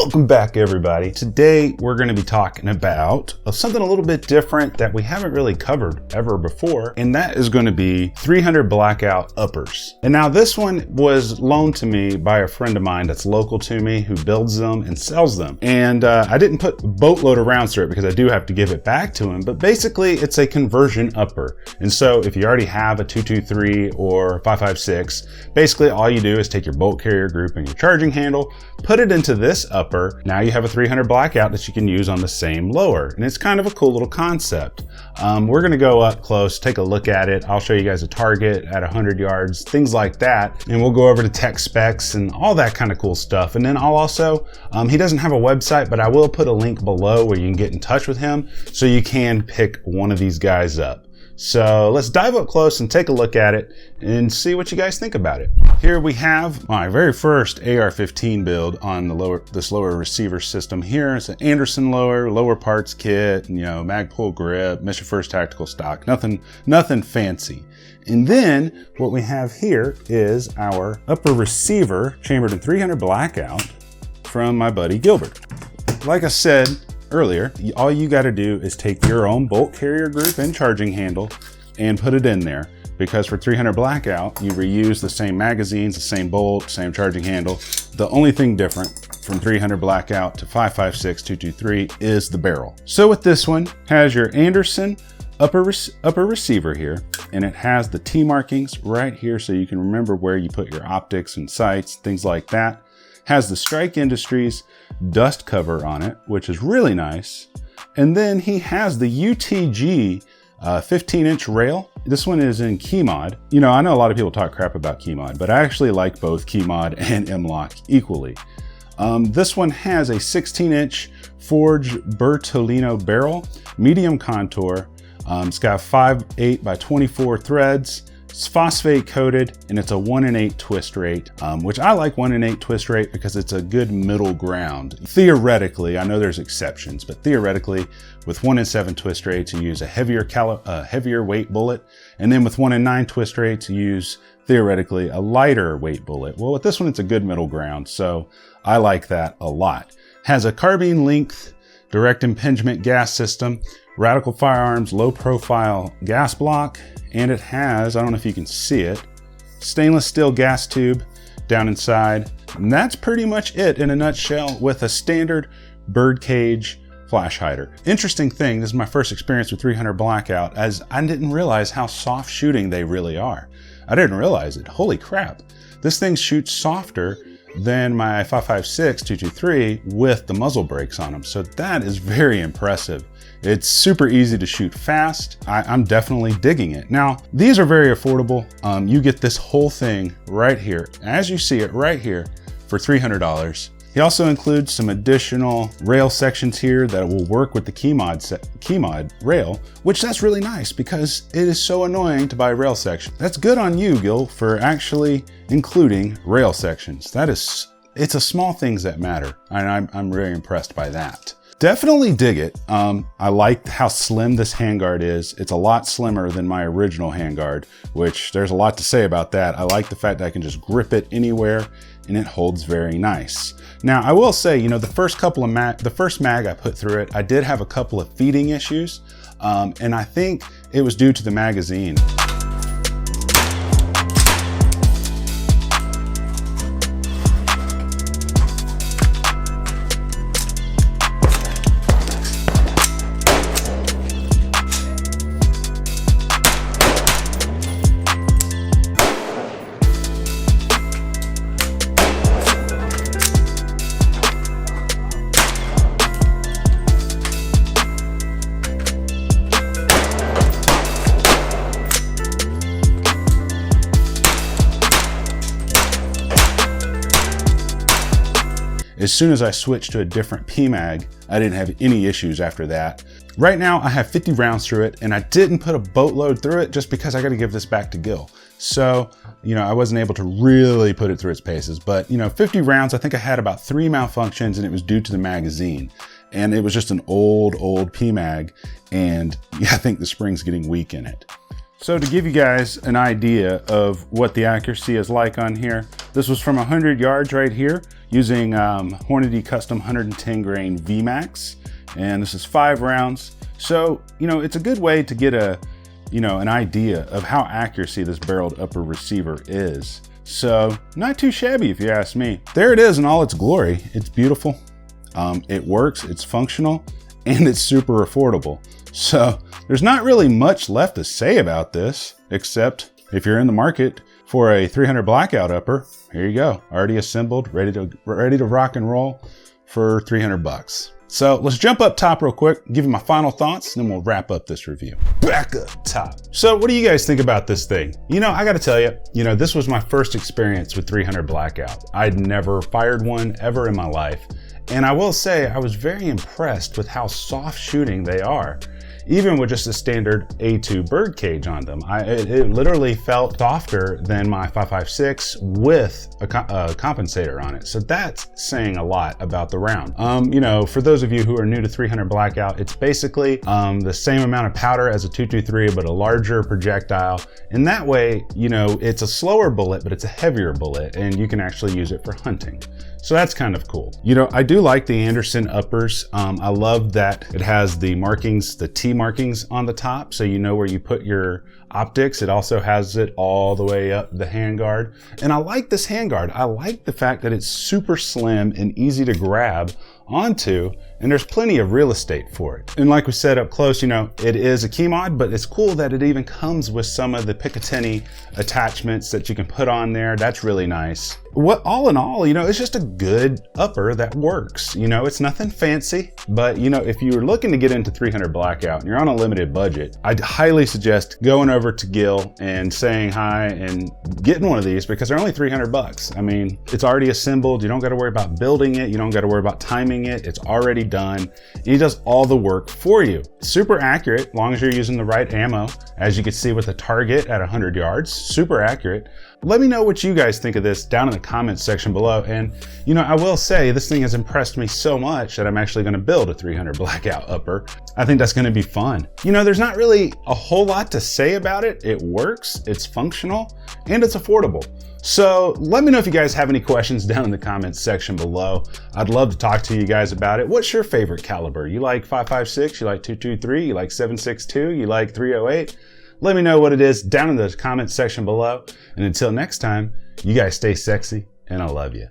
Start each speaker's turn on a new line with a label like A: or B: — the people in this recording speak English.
A: Welcome back, everybody. Today we're going to be talking about something a little bit different that we haven't really covered ever before, and that is going to be 300 blackout uppers. And now this one was loaned to me by a friend of mine that's local to me who builds them and sells them. And I didn't put a boatload of rounds through it because I do have to give it back to him, but basically it's a conversion upper. And so if you already have a 223 or 556, basically all you do is take your bolt carrier group and your charging handle, put it into this upper. Now you have a 300 blackout that you can use on the same lower. And it's kind of a cool little concept. We're gonna go up close, take a look at it. I'll show you guys a target at 100 yards, things like that. And we'll go over to tech specs and all that kind of cool stuff. And then I'll also, he doesn't have a website, but I will put a link below where you can get in touch with him so you can pick one of these guys up. So let's dive up close and take a look at it and see what you guys think about it. Here we have my very first AR-15 build on the this lower receiver system. Here it's an Anderson lower parts kit, Magpul grip, Mission First tactical stock, nothing fancy. And then what we have here is our upper receiver chambered in 300 blackout from my buddy Gilbert. Like I said earlier, all you got to do is take your own bolt carrier group and charging handle and put it in there, because for 300 blackout you reuse the same magazines, the same bolt, same charging handle. The only thing different from 300 blackout to 556 223 is the barrel. So with this one, has your Anderson upper receiver here, and it has the T markings right here so you can remember where you put your optics and sights, things like that. Has the Strike Industries dust cover on it, which is really nice. And then he has the UTG 15-inch rail. This one is in key mod. I know a lot of people talk crap about key mod, but I actually like both key mod and M-LOK equally. This one has a 16-inch Forge Bertolino barrel, medium contour. It's got 5/8 by 24 threads. It's phosphate coated, and it's a 1 in 8 twist rate, which I like 1 in 8 twist rate because it's a good middle ground. Theoretically, I know there's exceptions, but theoretically with 1 in 7 twist rates, you use a heavier weight bullet. And then with 1 in 9 twist rates, you use theoretically a lighter weight bullet. Well, with this one, it's a good middle ground. So I like that a lot. Has a carbine length direct impingement gas system, Radical Firearms low profile gas block, and it has, I don't know if you can see it, stainless steel gas tube down inside. And that's pretty much it in a nutshell, with a standard birdcage flash hider. Interesting thing, this is my first experience with 300 blackout, as I didn't realize how soft shooting they really are. I didn't realize it. Holy crap. This thing shoots softer than my 556 223 with the muzzle brakes on them. So that is very impressive. It's super easy to shoot fast. I'm definitely digging it. Now, these are very affordable. You get this whole thing right here, as you see it right here, for $300. He also includes some additional rail sections here that will work with the key mod rail, which that's really nice because it is so annoying to buy rail sections. That's good on you, Gil, for actually including rail sections. It's a small things that matter, and I'm very impressed by that. Definitely dig it. I like how slim this handguard is. It's a lot slimmer than my original handguard, which there's a lot to say about that. I like the fact that I can just grip it anywhere and it holds very nice. Now, I will say, the first mag I put through it, I did have a couple of feeding issues, and I think it was due to the magazine. As soon as I switched to a different PMag, I didn't have any issues after that. Right now I have 50 rounds through it, and I didn't put a boatload through it just because I got to give this back to Gil. So, I wasn't able to really put it through its paces, but 50 rounds, I think I had about 3 malfunctions, and it was due to the magazine. And it was just an old PMag, and I think the spring's getting weak in it. So to give you guys an idea of what the accuracy is like on here, this was from 100 yards right here using Hornady Custom 110 grain VMAX, and this is 5 rounds. So, it's a good way to get an idea of how accuracy this barreled upper receiver is. So not too shabby if you ask me. There it is in all its glory. It's beautiful, it works, it's functional, and it's super affordable. So there's not really much left to say about this, except if you're in the market for a 300 blackout upper, here you go, already assembled, ready to rock and roll for 300 bucks. So let's jump up top real quick, give you my final thoughts, and then we'll wrap up this review. Back up top. So what do you guys think about this thing? I gotta tell you, this was my first experience with 300 blackout. I'd never fired one ever in my life. And I will say I was very impressed with how soft shooting they are. Even with just a standard A2 bird cage on them. It literally felt softer than my 5.56 with a compensator on it. So that's saying a lot about the round. For those of you who are new to 300 blackout, it's basically the same amount of powder as a 223, but a larger projectile. And that way, it's a slower bullet, but it's a heavier bullet, and you can actually use it for hunting. So that's kind of cool. I do like the Anderson uppers. I love that it has the markings, the T markings on the top, so you know where you put your optics. It also has it all the way up the handguard. And I like this handguard. I like the fact that it's super slim and easy to grab onto, and there's plenty of real estate for it. And like we said up close, it is a key mod, but it's cool that it even comes with some of the Picatinny attachments that you can put on there. That's really nice. All in all, it's just a good upper that works. It's nothing fancy, but if you're looking to get into 300 blackout and you're on a limited budget, I'd highly suggest going over to Gil and saying hi and getting one of these, because they're only 300 bucks. I mean, it's already assembled. You don't got to worry about building it. You don't got to worry about timing it. It's already done. He does all the work for you. Super accurate, as long as you're using the right ammo. As you can see with the target at 100 yards, super accurate. Let me know what you guys think of this down in the comments section below. And I will say this thing has impressed me so much that I'm actually going to build a 300 blackout upper. I think that's going to be fun. There's not really a whole lot to say about it. It works, it's functional, and it's affordable. So let me know if you guys have any questions down in the comments section below. I'd love to talk to you guys about it. What's your favorite caliber? You like 5.56? You like 223? You like 7.62? You like 308? Let me know what it is down in the comments section below. And until next time, you guys stay sexy, and I love you.